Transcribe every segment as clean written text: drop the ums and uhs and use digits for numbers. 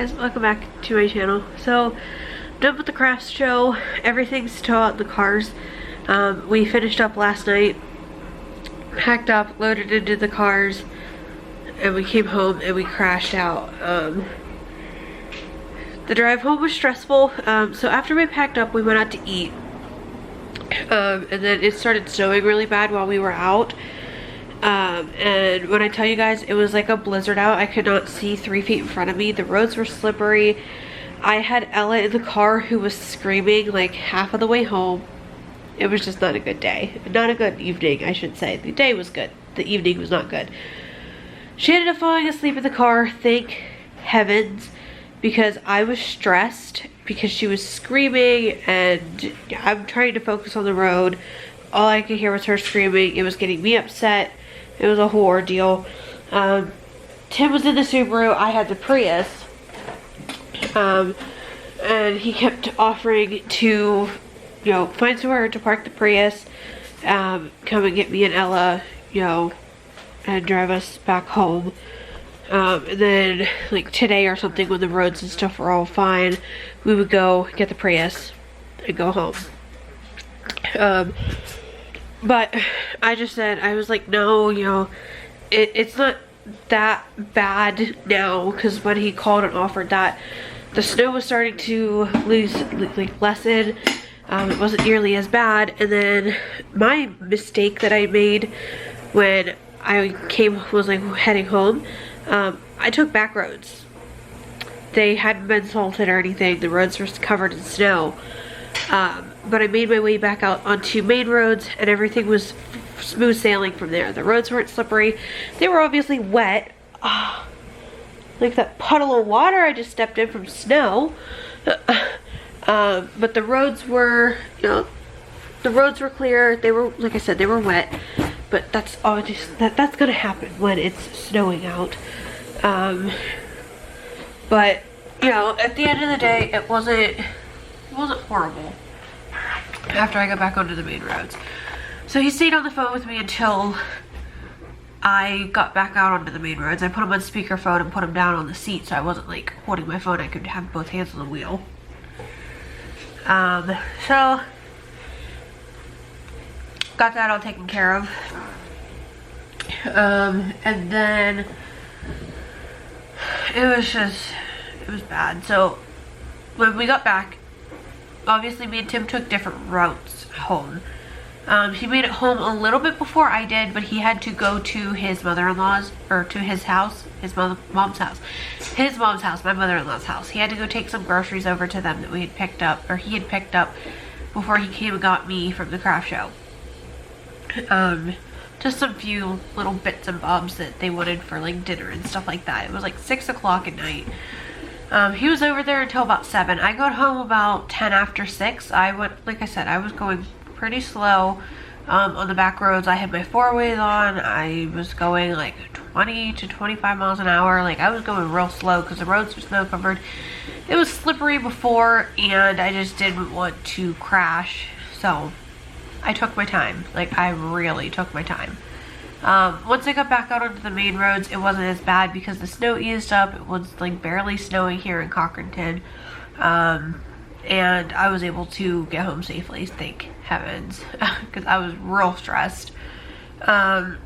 guys, welcome back to my channel. So, done with the craft show. Everything's still out in the cars. We finished up last night, packed up, loaded into the cars, and we came home and we crashed out. The drive home was stressful. So after we packed up, we went out to eat. And then it started snowing really bad while we were out. And when I tell you guys, it was like a blizzard out. I could not see 3 feet in front of me. The roads were slippery. I had Ella in the car who was screaming like half of the way home. It was just not a good day. Not a good evening, I should say. The day was good. The evening was not good. She ended up falling asleep in the car, thank heavens, because I was stressed because she was screaming and I'm trying to focus on the road. All I could hear was her screaming. It was getting me upset. It was a whole ordeal. Tim was in the Subaru. I had the Prius. And he kept offering to, you know, find somewhere to park the Prius, come and get me and Ella, you know, and drive us back home. And then, like today or something, when the roads and stuff were all fine, we would go get the Prius and go home. But I just said, I was like, no, you know, it's not that bad now, because when he called and offered that, the snow was starting to lessen. It wasn't nearly as bad. And then my mistake that I made when I was like heading home, I took back roads. They hadn't been salted or anything. The roads were covered in snow. But I made my way back out onto main roads and everything was smooth sailing from there. The roads weren't slippery. They were obviously wet. Like that puddle of water I just stepped in from snow. But the roads were, you know, the roads were clear. They were, like I said, they were wet. But that's that's gonna happen when it's snowing out. But you know, at the end of the day, it wasn't horrible after I got back onto the main roads. So he stayed on the phone with me until I got back out onto the main roads. I put him on speakerphone and put him down on the seat so I wasn't like holding my phone. I could have both hands on the wheel. So got that all taken care of. And then it was bad. So when we got back, obviously me and Tim took different routes home. He made it home a little bit before I did, but he had to go to his mother-in-law's, or to his house, his mom's house. His mom's house, my mother-in-law's house. He had to go take some groceries over to them that we had picked up, or he had picked up before he came and got me from the craft show. Just some few little bits and bobs that they wanted for like dinner and stuff like that. It was like 6 o'clock at night. He was over there until about 7. I got home about 10 after 6. Like I said, I was going pretty slow on the back roads. I had my 4-ways on. I was going like 20 to 25 miles an hour. Like I was going real slow because the roads were snow covered. It was slippery before and I just didn't want to crash. So I took my time. Like I really took my time. Once I got back out onto the main roads, it wasn't as bad because the snow eased up. It was like barely snowing here in Cochranton. And I was able to get home safely, thank heavens, because I was real stressed. Ella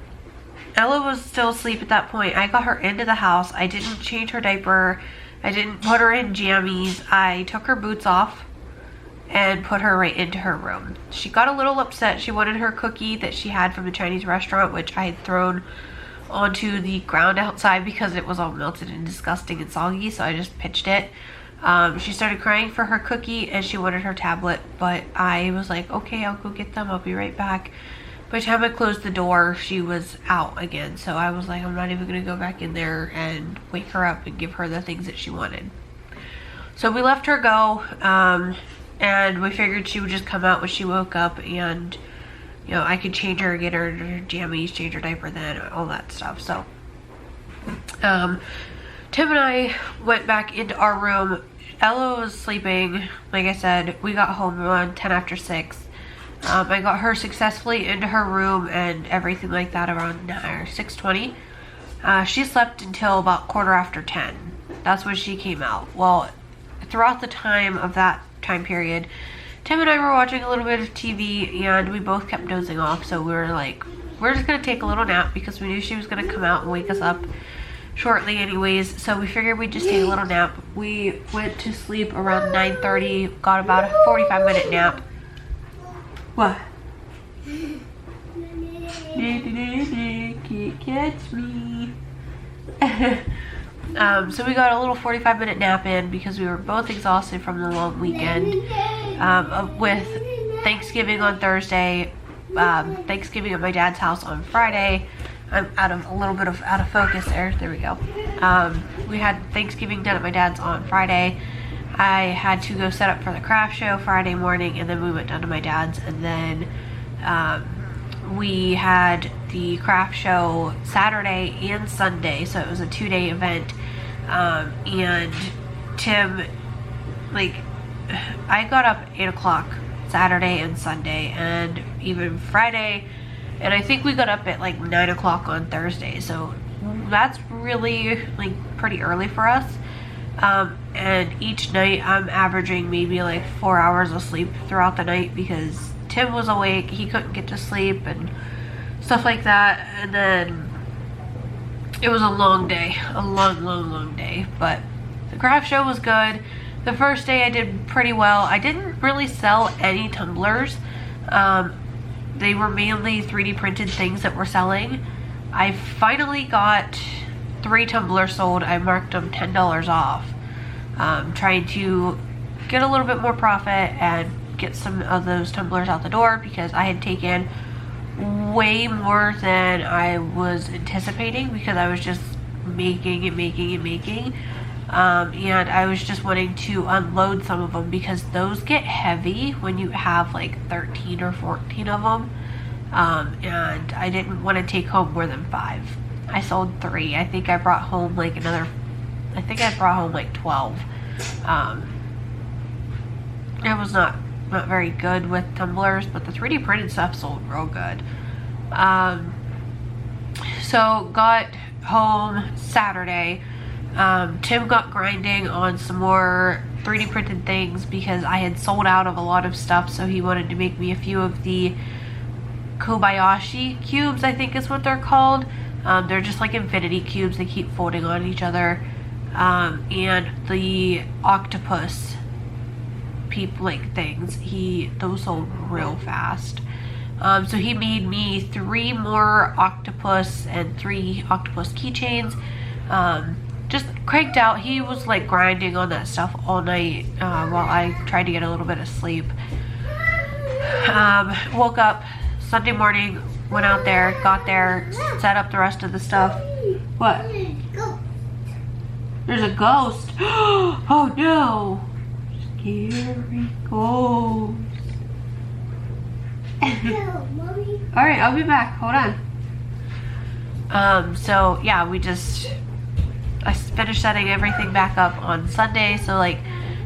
was still asleep at that point. I got her into the house. I didn't change her diaper. I didn't put her in jammies. I took her boots off and put her right into her room. She got a little upset. She wanted her cookie that she had from the Chinese restaurant, which I had thrown onto the ground outside because it was all melted and disgusting and soggy, so I just pitched it. She started crying for her cookie and she wanted her tablet, but I was like, okay, I'll go get them. I'll be right back. By the time I closed the door, she was out again, so I was like, I'm not even gonna go back in there and wake her up and give her the things that she wanted. So we left her go, and we figured she would just come out when she woke up and, you know, I could change her, get her jammies, change her diaper then, all that stuff. So, Tim and I went back into our room. Ella was sleeping. Like I said, we got home around 10 after 6. I got her successfully into her room and everything like that around 6:20. She slept until about 10:15. That's when she came out. Well, throughout the time of that time period, Tim and I were watching a little bit of TV and we both kept dozing off. So we were like, we're just gonna take a little nap because we knew she was gonna come out and wake us up shortly anyways. So we figured we'd just take a little nap. We went to sleep around 9:30, got about a 45-minute nap. What? Can't catch me. So we got a little 45-minute nap in because we were both exhausted from the long weekend with Thanksgiving on Thursday, Thanksgiving at my dad's house on Friday. I'm a little bit out of focus there. There we go. We had Thanksgiving done at my dad's on Friday. I had to go set up for the craft show Friday morning, and then we went down to my dad's, and then we had the craft show Saturday and Sunday, so it was a 2-day event. And Tim, like, I got up 8 o'clock Saturday and Sunday, and even Friday, and I think we got up at like 9 o'clock on Thursday, so that's really like pretty early for us. And each night I'm averaging maybe like 4 hours of sleep throughout the night because Tim was awake, he couldn't get to sleep and stuff like that. And then it was a long day, a long day, but the craft show was good. The first day I did pretty well. I didn't really sell any tumblers. They were mainly 3D printed things that we're selling. I finally got 3 tumblers sold. I marked them $10 off. Trying to get a little bit more profit and get some of those tumblers out the door because I had taken way more than I was anticipating because I was just making and making. And I was just wanting to unload some of them because those get heavy when you have like 13 or 14 of them. And I didn't want to take home more than 5. I sold 3. I think I brought home like 12. It was not very good with tumblers, but the 3D printed stuff sold real good. So got home Saturday. Tim got grinding on some more 3D printed things because I had sold out of a lot of stuff, so he wanted to make me a few of the Kobayashi cubes, I think is what they're called. They're just like infinity cubes, they keep folding on each other. And the octopus things, those sold real fast. So he made me 3 more octopus and 3 octopus keychains. Just cranked out. He was like grinding on that stuff all night while I tried to get a little bit of sleep. Woke up Sunday morning, went out there, got there, set up the rest of the stuff. What? There's a ghost. Oh no! Scary ghost. Alright, I'll be back. Hold on. So yeah, I finished setting everything back up on Sunday. So like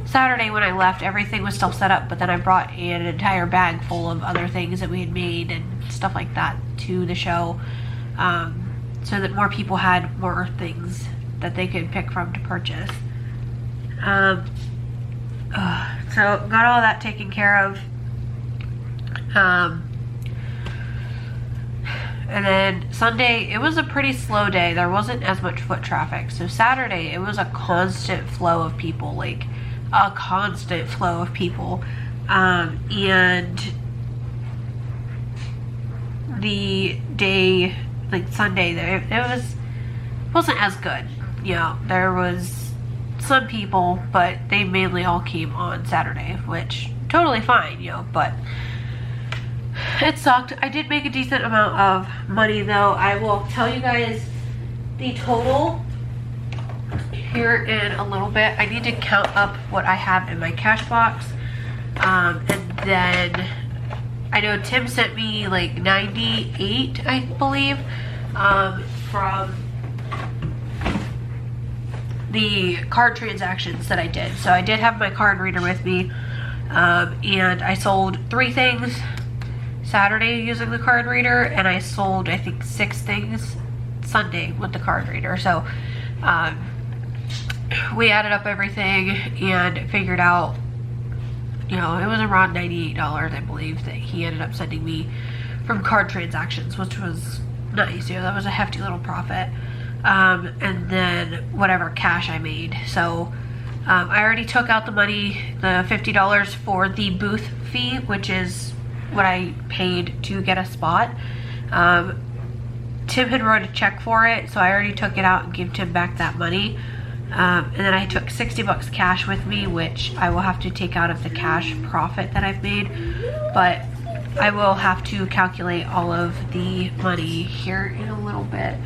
Saturday when I left, everything was still set up, but then I brought an entire bag full of other things that we had made and stuff like that to the show, so that more people had more things that they could pick from to purchase. So got all that taken care of. And then Sunday, it was a pretty slow day. There wasn't as much foot traffic. So Saturday, it was a constant flow of people, like a constant flow of people. And the day, like Sunday, it wasn't as good. You know, there was some people, but they mainly all came on Saturday, which totally fine, you know, but it sucked. I did make a decent amount of money though. I will tell you guys the total here in a little bit. I need to count up what I have in my cash box. And then I know Tim sent me like 98, I believe, from the card transactions that I did. So I did have my card reader with me, and I sold 3 things Saturday using the card reader, and I sold I think 6 things Sunday with the card reader. So we added up everything and figured out, you know, it was around $98, I believe, that he ended up sending me from card transactions, which was nice. You know, that was a hefty little profit. And then whatever cash I made. So I already took out the money, the $50 for the booth fee, which is what I paid to get a spot. Tim had wrote a check for it, so I already took it out and gave Tim back that money. And then I took 60 bucks cash with me, which I will have to take out of the cash profit that I've made. But I will have to calculate all of the money here in a little bit.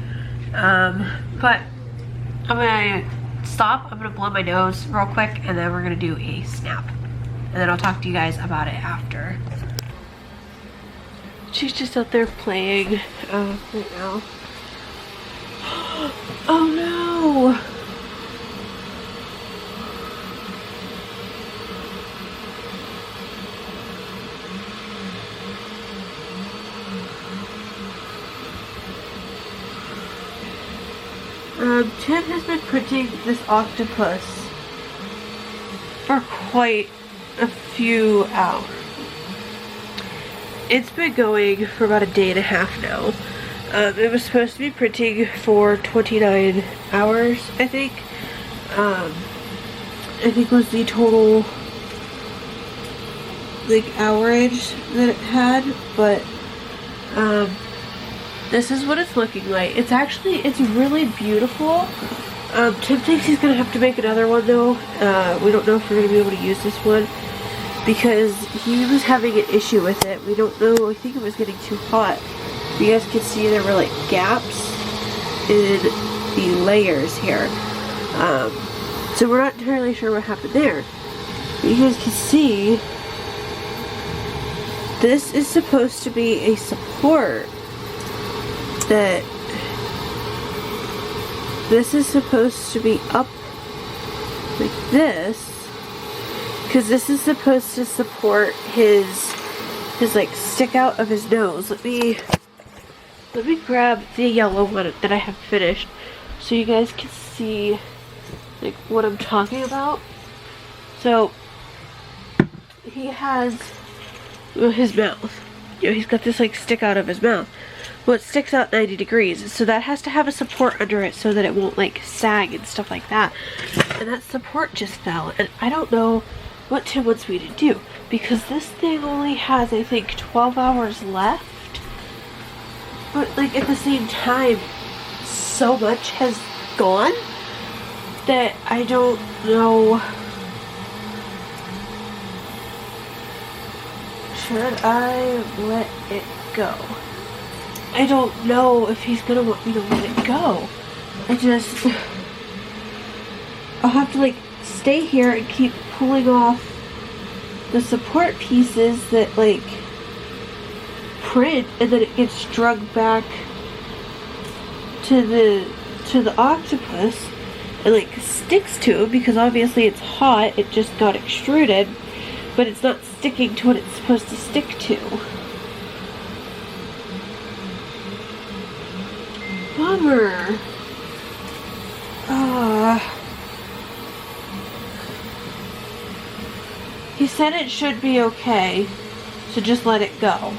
But I'm gonna stop, I'm gonna blow my nose real quick, and then we're gonna do a snap. And then I'll talk to you guys about it after. She's just out there playing right now. Oh no! Tim has been printing this octopus for quite a few hours. It's been going for about a day and a half now. It was supposed to be printing for 29 hours, I think. I think was the total like hourage that it had, but this is what it's looking like. It's really beautiful. Tim thinks he's gonna have to make another one though. We don't know if we're gonna be able to use this one because he was having an issue with it. We don't know, I think it was getting too hot. You guys can see there were like gaps in the layers here. So we're not entirely sure what happened there. But you guys can see this is supposed to be a support that this is supposed to be up like this, because this is supposed to support his like stick out of his nose. Let me grab the yellow one that I have finished so you guys can see like what I'm talking about. So he has his mouth, you know, he's got this like stick out of his mouth. Well, it sticks out 90 degrees, so that has to have a support under it so that it won't like sag and stuff like that. And that support just fell, and I don't know what Tim wants me to do because this thing only has, I think, 12 hours left. But like at the same time, so much has gone that I don't know. Should I let it go? I don't know if he's gonna want me to let it go. I'll have to like stay here and keep pulling off the support pieces that like print, and then it gets drug back to the octopus and like sticks to it because obviously it's hot. It just got extruded, but it's not sticking to what it's supposed to stick to. Bummer. He said it should be okay, so just let it go.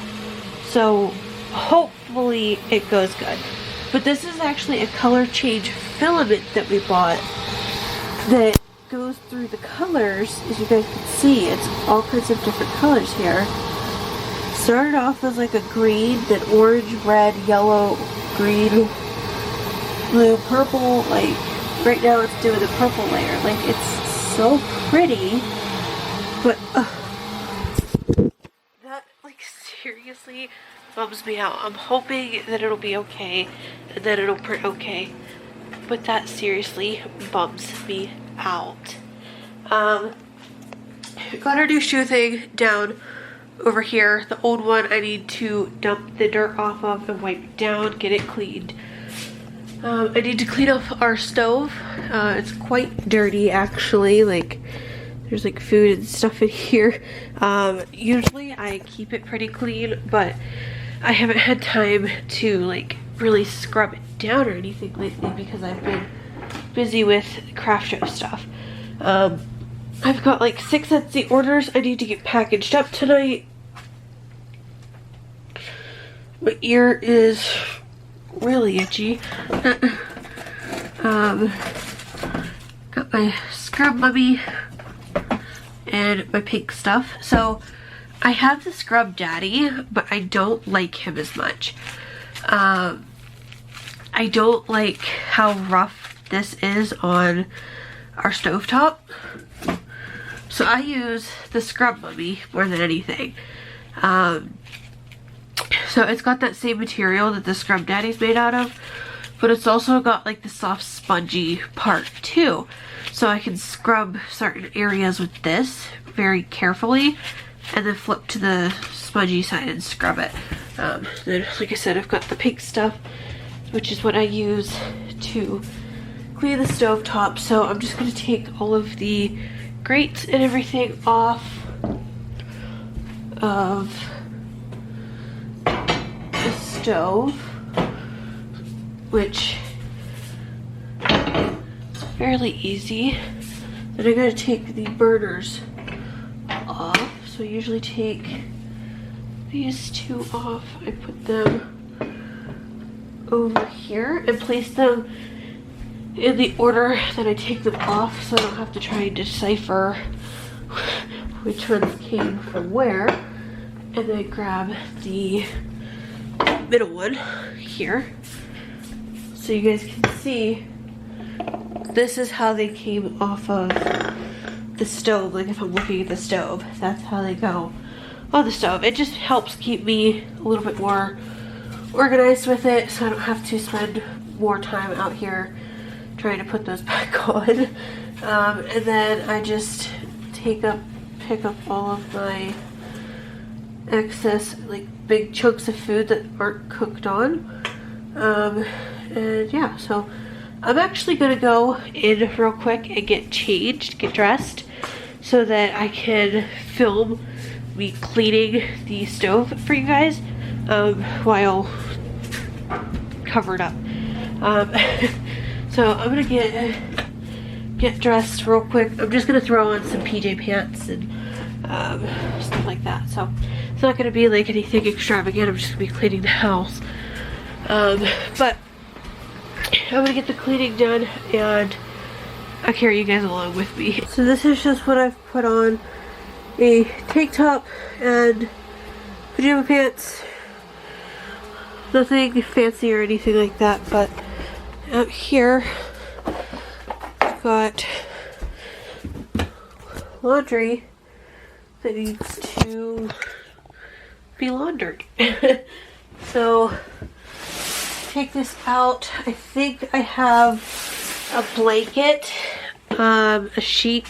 So hopefully it goes good. But this is actually a color change filament that we bought that goes through the colors. As you guys can see, it's all kinds of different colors here. Started off as like a green, then orange, red, yellow, green, blue, purple. Like right now it's doing the purple layer. Like it's so pretty, but that like seriously bums me out. I'm hoping that it'll be okay and that it'll print okay, but that seriously bums me out. Got our new shoe thing down over here. The old one I need to dump the dirt off of and wipe down, get it cleaned. I need to clean up our stove. It's quite dirty actually. Like there's like food and stuff in here. Usually I keep it pretty clean, but I haven't had time to like really scrub it down or anything lately because I've been busy with craft show stuff. I've got like 6 Etsy orders I need to get packaged up tonight. My ear is really itchy. Got my scrub mummy and my pink stuff. So I have the Scrub Daddy, but I don't like him as much. I don't like how rough this is on our stovetop. So I use the Scrub Mummy more than anything. So it's got that same material that the Scrub Daddy's made out of, but it's also got like the soft spongy part too. So I can scrub certain areas with this very carefully and then flip to the spongy side and scrub it. Then, like I said, I've got the pink stuff, which is what I use to clean the stovetop. So I'm just going to take all of the grates and everything off of the stove, which is fairly easy. Then I gotta take the burners off. So I usually take these 2 off. I put them over here and place them in the order that I take them off, so I don't have to try and decipher which ones came from where. And then grab the middle one here so you guys can see this is how they came off of the stove. Like if I'm looking at the stove, that's how they go on the stove. It just helps keep me a little bit more organized with it, so I don't have to spend more time out here trying to put those back on. And then I just pick up all of my excess, like big chunks of food that aren't cooked on. And yeah, so I'm actually gonna go in real quick and get changed, get dressed, so that I can film me cleaning the stove for you guys while covered up. So I'm gonna get dressed real quick. I'm just gonna throw on some PJ pants and stuff like that. So it's not gonna be like anything extravagant. I'm just gonna be cleaning the house. But I'm gonna get the cleaning done and I'll carry you guys along with me. So this is just what I've put on: a tank top and pajama pants. Nothing fancy or anything like that, but out here I've got laundry that needs to be laundered. So take this out. I think I have a blanket, a sheet,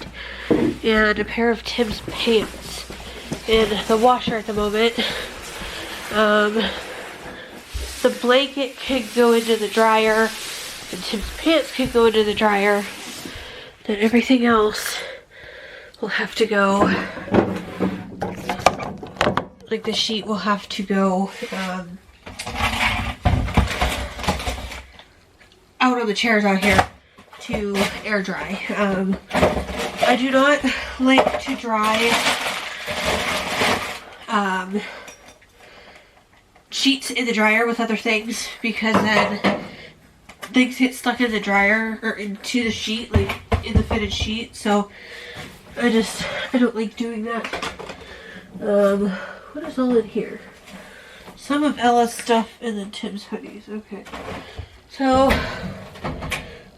and a pair of Tim's pants in the washer at the moment. The blanket could go into the dryer and Tim's pants could go into the dryer. Then everything else will have to go, like the sheet will have to go out on the chairs out here to air dry. I do not like to dry sheets in the dryer with other things, because then things get stuck in the dryer or into the sheet, like in the fitted sheet. So I don't like doing that. What is all in here? Some of Ella's stuff and then Tim's hoodies. Okay. So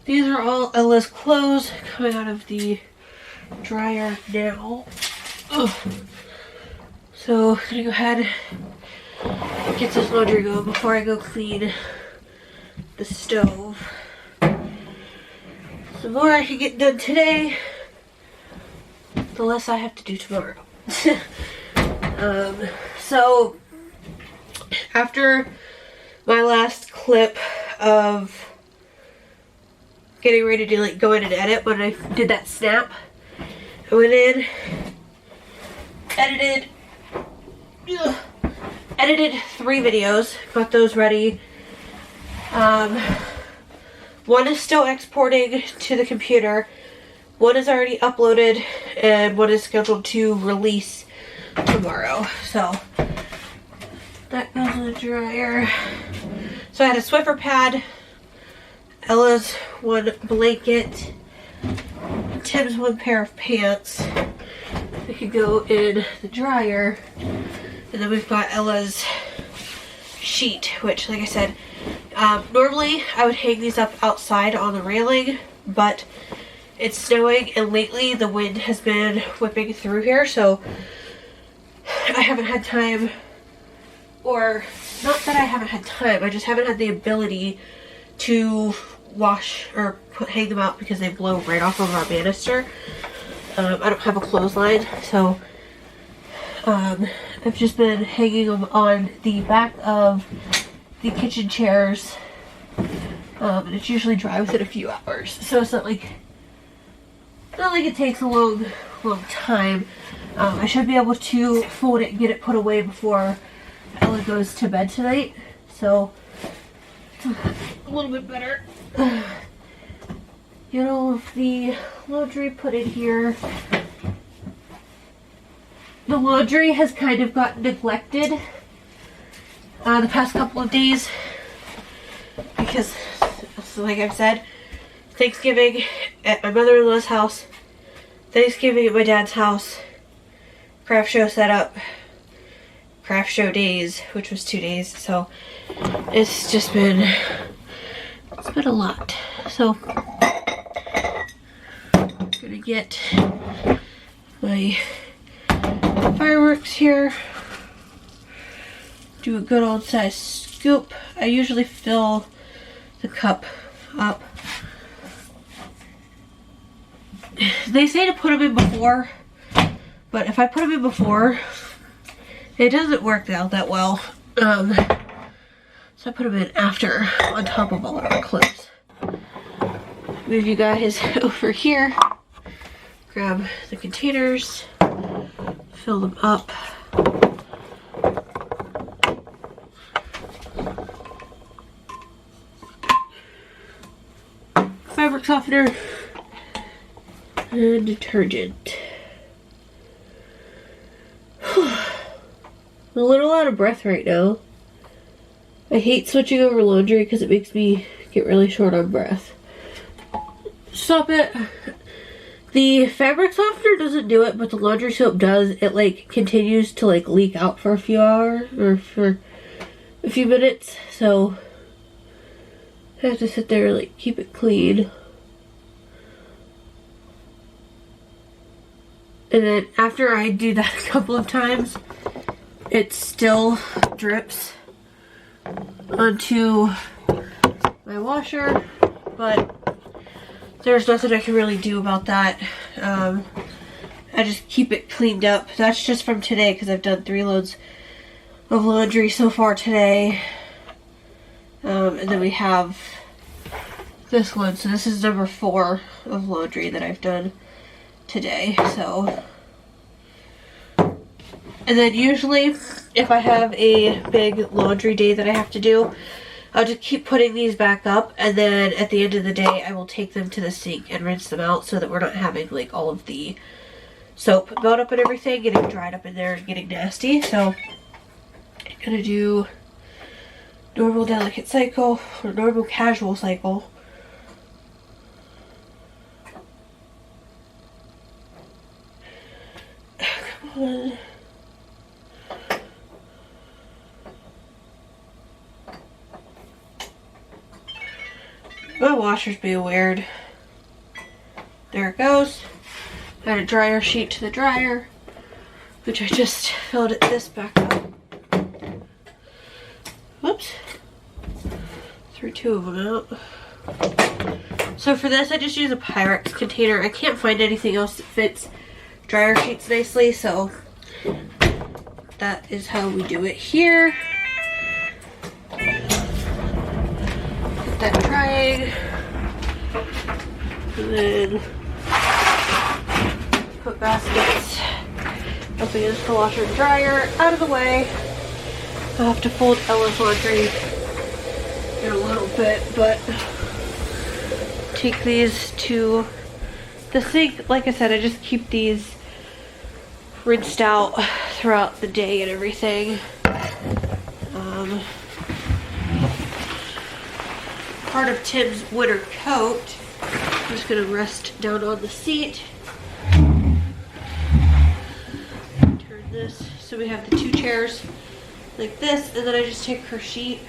these are all Ella's clothes coming out of the dryer now. Ugh. So I'm gonna go ahead and get this laundry going before I go clean the stove. The more I can get done today, the less I have to do tomorrow. So after my last clip of getting ready to like go in and edit, when I did that snap, I went in, edited 3 videos, got those ready, One is still exporting to the computer. One is already uploaded, and one is scheduled to release tomorrow. So that goes in the dryer. So I had a Swiffer pad, Ella's one blanket, Tim's one pair of pants. They could go in the dryer. And then we've got Ella's sheet, which, like I said, normally I would hang these up outside on the railing, but it's snowing, and lately the wind has been whipping through here, so I haven't had time, or not that I haven't had time, I just haven't had the ability to wash or hang them out because they blow right off of our banister. I don't have a clothesline, so I've just been hanging them on the back of the kitchen chairs, and it's usually dry within a few hours, so it's not like it takes a long time. I should be able to fold it and get it put away before Ella goes to bed tonight, so it's a little bit better. You know, the laundry put in here, the laundry has kind of gotten neglected the past couple of days because, like I've said, Thanksgiving at my mother-in-law's house, Thanksgiving at my dad's house, craft show set up, craft show days, which was 2 days, so it's just been, it's been a lot. So I'm gonna get my fireworks here, do a good old size scoop. I usually fill the cup up. They say to put them in before, but if I put them in before, it doesn't work out that well. So I put them in after, on top of all of our clothes. Move you guys over here. Grab the containers, fill them up. Fabric softener and detergent. I'm a little out of breath right now. I hate switching over laundry because it makes me get really short on breath. Stop it. The fabric softener doesn't do it, but the laundry soap does. It like continues to like leak out for a few hours or for a few minutes, so I have to sit there and like keep it clean. And then after I do that a couple of times, it still drips onto my washer, but there's nothing I can really do about that. I just keep it cleaned up. That's just from today because I've done 3 loads of laundry so far today. And then we have this one. So this is number 4 of laundry that I've done today. So, and then usually if I have a big laundry day that I have to do, I'll just keep putting these back up, and then at the end of the day I will take them to the sink and rinse them out so that we're not having like all of the soap build up and everything getting dried up in there and getting nasty. So I'm gonna do normal delicate cycle or normal casual cycle. Come on. My washer's being weird. There it goes. Add a dryer sheet to the dryer, which I just filled this back up. Whoops. Threw 2 of them out. So for this, I just use a Pyrex container. I can't find anything else that fits dryer sheets nicely, so that is how we do it here. Get that drying, and then put baskets up against the washer and dryer out of the way. I'll have to fold Ella's laundry in a little bit, but take these to the sink. Like I said, I just keep these rinsed out throughout the day and everything. Part of Tim's winter coat. I'm just gonna rest down on the seat. Turn this so we have the two chairs like this, and then I just take her sheet.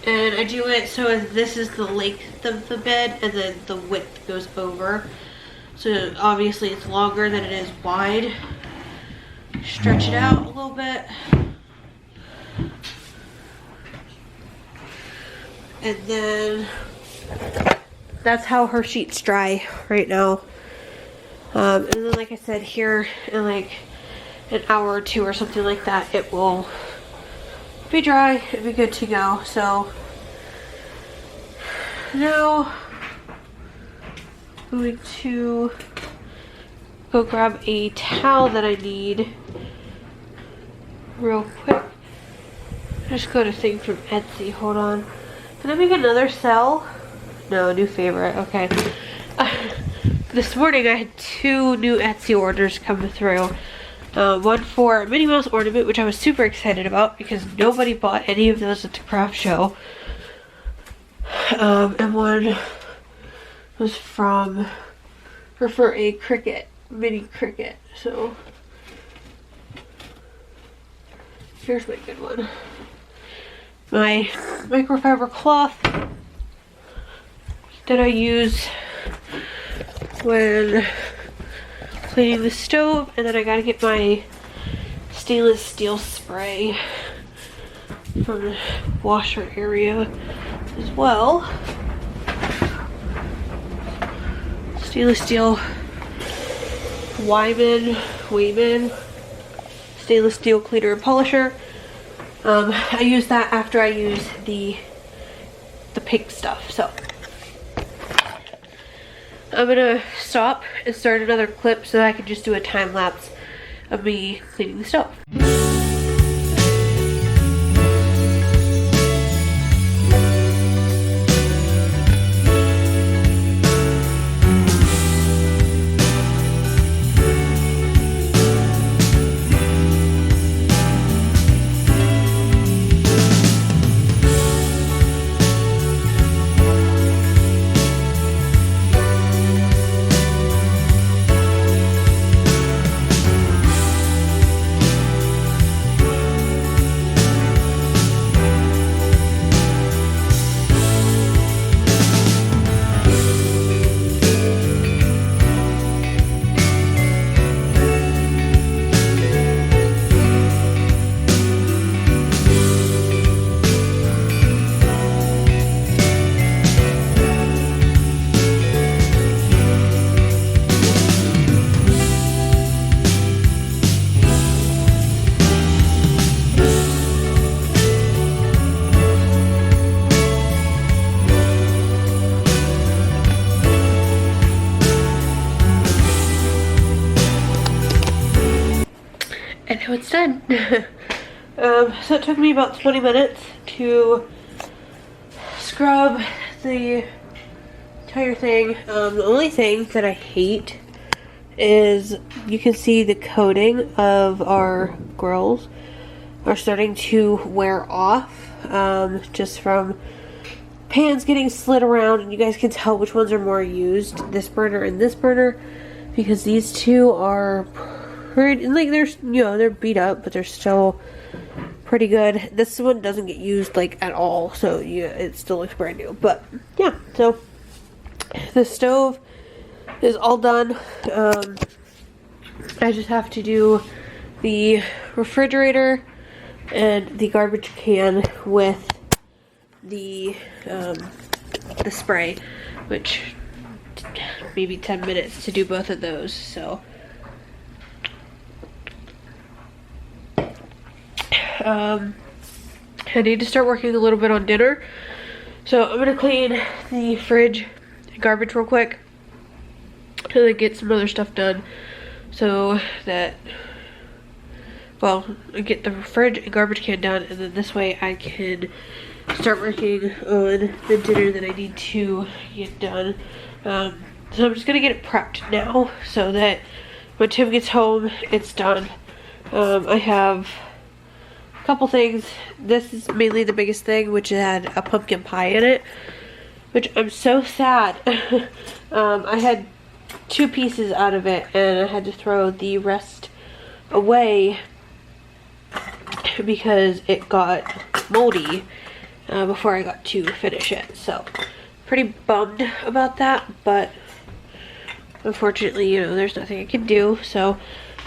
And I do it so this is the length of the bed and then the width goes over. So obviously it's longer than it is wide. Stretch it out a little bit. And then that's how her sheets dry right now. And then like I said, here in like an hour or two or something like that, it will be dry and be good to go. So now I'm going to go grab a towel that I need real quick. Just got a thing from Etsy. Hold on. Can I make another sell? No, new favorite. Okay. This morning I had 2 new Etsy orders come through. One for a Minnie Mouse ornament, which I was super excited about because nobody bought any of those at the craft show. And one was for a cricket, mini cricket. So here's my good one. My microfiber cloth that I use when cleaning the stove, and then I gotta get my stainless steel spray from the washer area as well. Stainless steel Wayman stainless steel cleaner and polisher. I use that after I use the pink stuff. So I'm gonna stop and start another clip so that I can just do a time lapse of me cleaning the stove. And now it's done. So it took me about 20 minutes to scrub the entire thing. The only thing that I hate is you can see the coating of our grills are starting to wear off, just from pans getting slid around, and you guys can tell which ones are more used, this burner and this burner, because these two are pretty, like, they're, you know, they're beat up, but they're still pretty good. This one doesn't get used like at all, so yeah, it still looks brand new. But yeah, so the stove is all done. I just have to do the refrigerator and the garbage can with the spray, which maybe 10 minutes to do both of those. So I need to start working a little bit on dinner, so I'm gonna clean the fridge and garbage real quick and then get some other stuff done so that well, get the fridge and garbage can done, and then this way I can start working on the dinner that I need to get done. So I'm just gonna get it prepped now so that when Tim gets home, it's done. I have a couple things. This is mainly the biggest thing, which had a pumpkin pie in it, which I'm so sad. I had 2 pieces out of it and I had to throw the rest away because it got moldy before I got to finish it. So pretty bummed about that, but unfortunately, you know, there's nothing I can do. So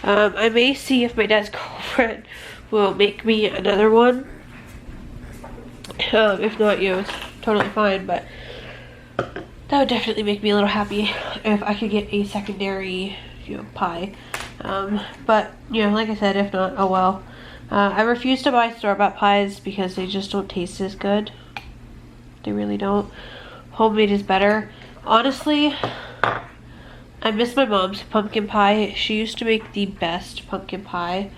I may see if my dad's girlfriend will make me another one. If not, you know, it's totally fine, but that would definitely make me a little happy if I could get a secondary, you know, pie. But, you know, like I said, if not, oh well. I refuse to buy store-bought pies because they just don't taste as good. They really don't. Homemade is better. Honestly, I miss my mom's pumpkin pie. She used to make the best pumpkin pie.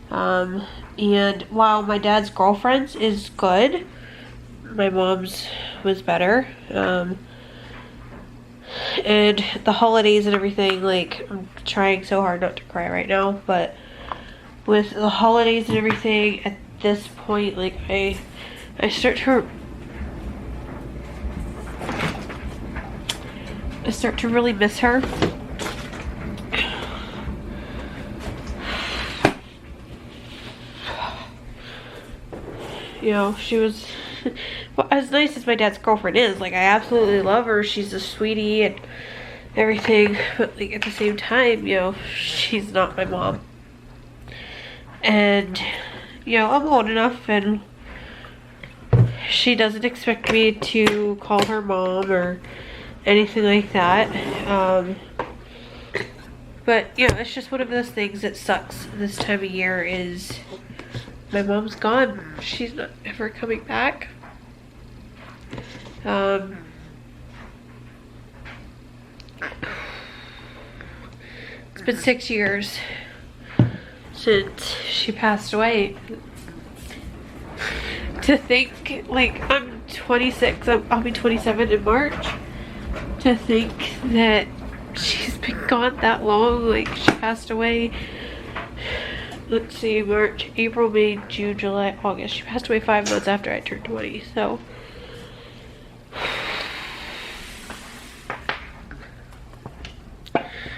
And while my dad's girlfriend's is good, my mom's was better. And the holidays and everything, like, I'm trying so hard not to cry right now, but with the holidays and everything at this point, like, I start to really miss her. You know, she was, well, as nice as my dad's girlfriend is, like, I absolutely love her. She's a sweetie and everything, but, like, at the same time, you know, she's not my mom. And, you know, I'm old enough and she doesn't expect me to call her mom or anything like that. But, you know, it's just one of those things that sucks this time of year is my mom's gone. She's not ever coming back. It's been 6 years since she passed away. To think, like, I'm 26, I'll be 27 in March. To think that she's been gone that long, like, she passed away, let's see, March, April, May, June, July, August. She passed away 5 months after I turned 20, so.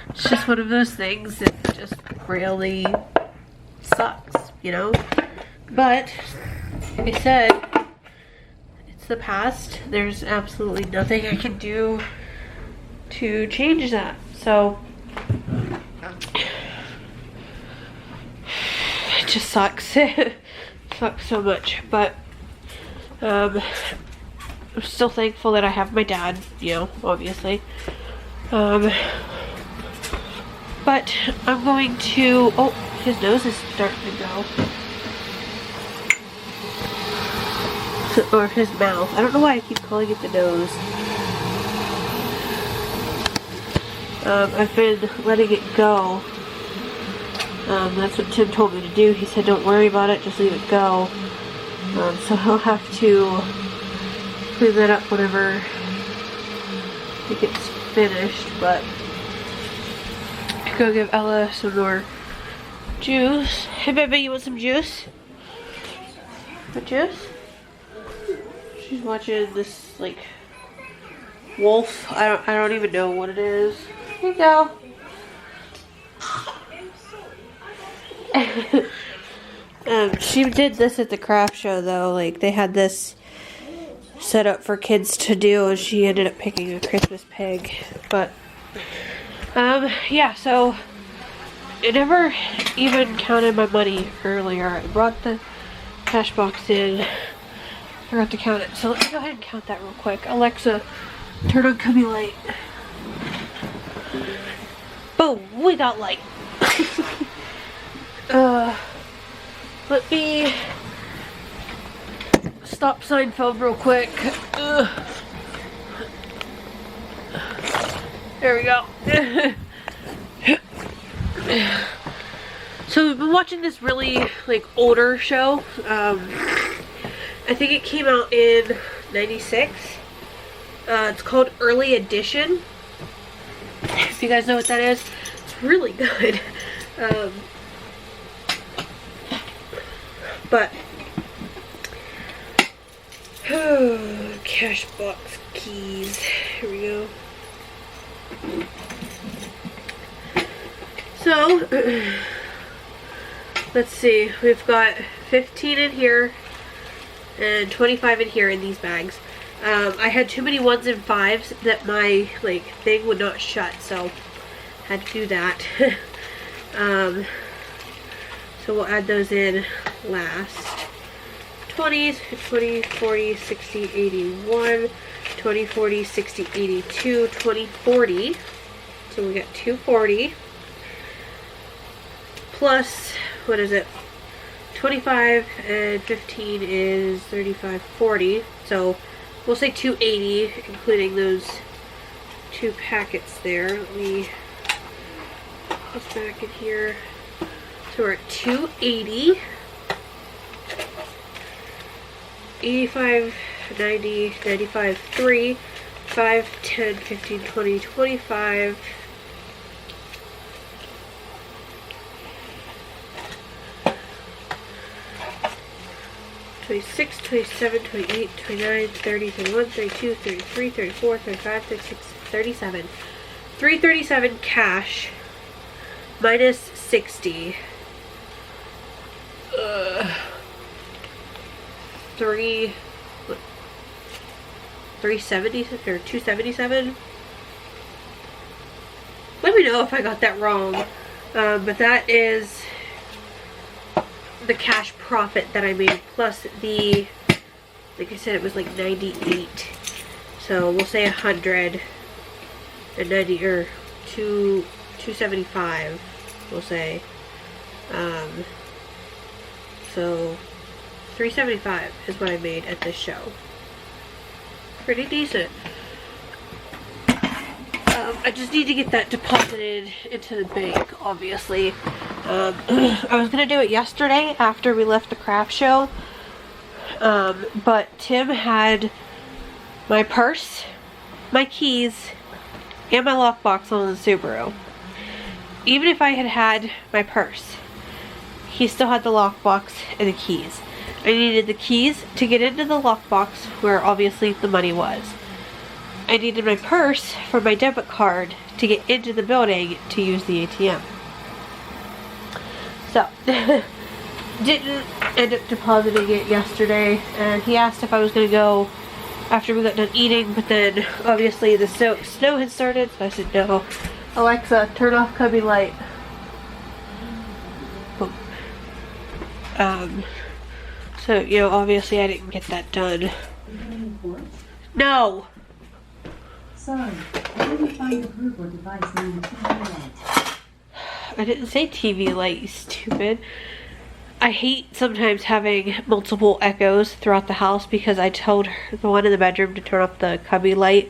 It's just one of those things that just really sucks, you know? But, like I said, it's the past. There's absolutely nothing I can do to change that. So, it just sucks. It sucks so much. But, I'm still thankful that I have my dad, you know, obviously. But I'm going to, oh, his nose is starting to go. Or his mouth. I don't know why I keep calling it the nose. I've been letting it go. That's what Tim told me to do. He said don't worry about it, just leave it go. So he'll have to clean that up whenever it gets finished, but go give Ella some more juice. Hey baby, you want some juice? What juice? She's watching this, like, wolf. I don't even know what it is. Here you go. She did this at the craft show though. Like, they had this set up for kids to do and she ended up picking a Christmas pig. But yeah, so I never even counted my money earlier. I brought the cash box in. Forgot to count it. So let me go ahead and count that real quick. Alexa, turn on Cubby light. Boom, we got light. Let me stop Seinfeld real quick. There we go. So we've been watching this really like older show. I think it came out in '96. It's called Early Edition. If you guys know what that is, it's really good. But cash box keys. Here we go. So let's see. We've got 15 in here and 25 in here in these bags. I had too many 1s and 5s that my like thing would not shut, so had to do that. So we'll add those in last. 20s, 20, 40, 60, 81, 20, 40, 60, 82, 20, 40. So we got 240. Plus, what is it? 25 and 15 is 35, 40. So we'll say 280, including those 2 packets there. Let me put this back in here. So we're at 280. 85, 90, 95, 3, 5, 10, 15, 20, 25. 26, 27, 28, 29, 30, 31, 32, 33, 34, 35, 36, 37. 337 cash minus 60. 370 or 277. Let me know if I got that wrong. But that is the cash profit that I made, plus the, like I said, it was like 98. So we'll say 190 or 275. We'll say. So 375 is what I made at this show. Pretty decent. I just need to get that deposited into the bank, obviously. I was gonna do it yesterday after we left the craft show, but Tim had my purse, my keys, and my lockbox on the Subaru. Even if I had had my purse, he still had the lockbox and the keys. I needed the keys to get into the lockbox where obviously the money was. I needed my purse for my debit card to get into the building to use the ATM. So, didn't end up depositing it yesterday, and he asked if I was going to go after we got done eating, but then obviously the snow had started, so I said no. Alexa, turn off cubby light. Boom. So, you know, obviously I didn't get that done. No! Sorry, I didn't find the group or device named TV Light. I didn't say TV light, you stupid. I hate sometimes having multiple echoes throughout the house because I told the one in the bedroom to turn off the cubby light.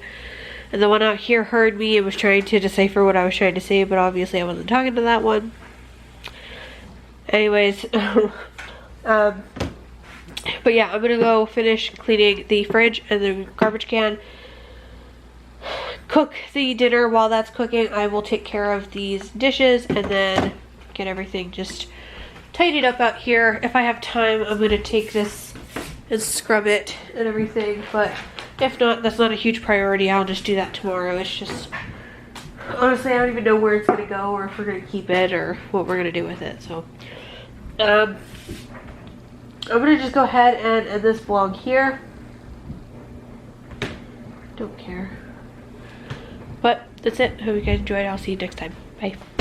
And the one out here heard me and was trying to decipher what I was trying to say, but obviously I wasn't talking to that one. Anyways, but yeah, I'm gonna go finish cleaning the fridge and the garbage can. Cook the dinner. While that's cooking, I will take care of these dishes and then get everything just tidied up out here. If I have time, I'm gonna take this and scrub it and everything, but if not, that's not a huge priority. I'll just do that tomorrow. It's just, honestly, I don't even know where it's gonna go or if we're gonna keep it or what we're gonna do with it. So I'm gonna just go ahead and end this vlog here. Don't care. But that's it. Hope you guys enjoyed. I'll see you next time. Bye.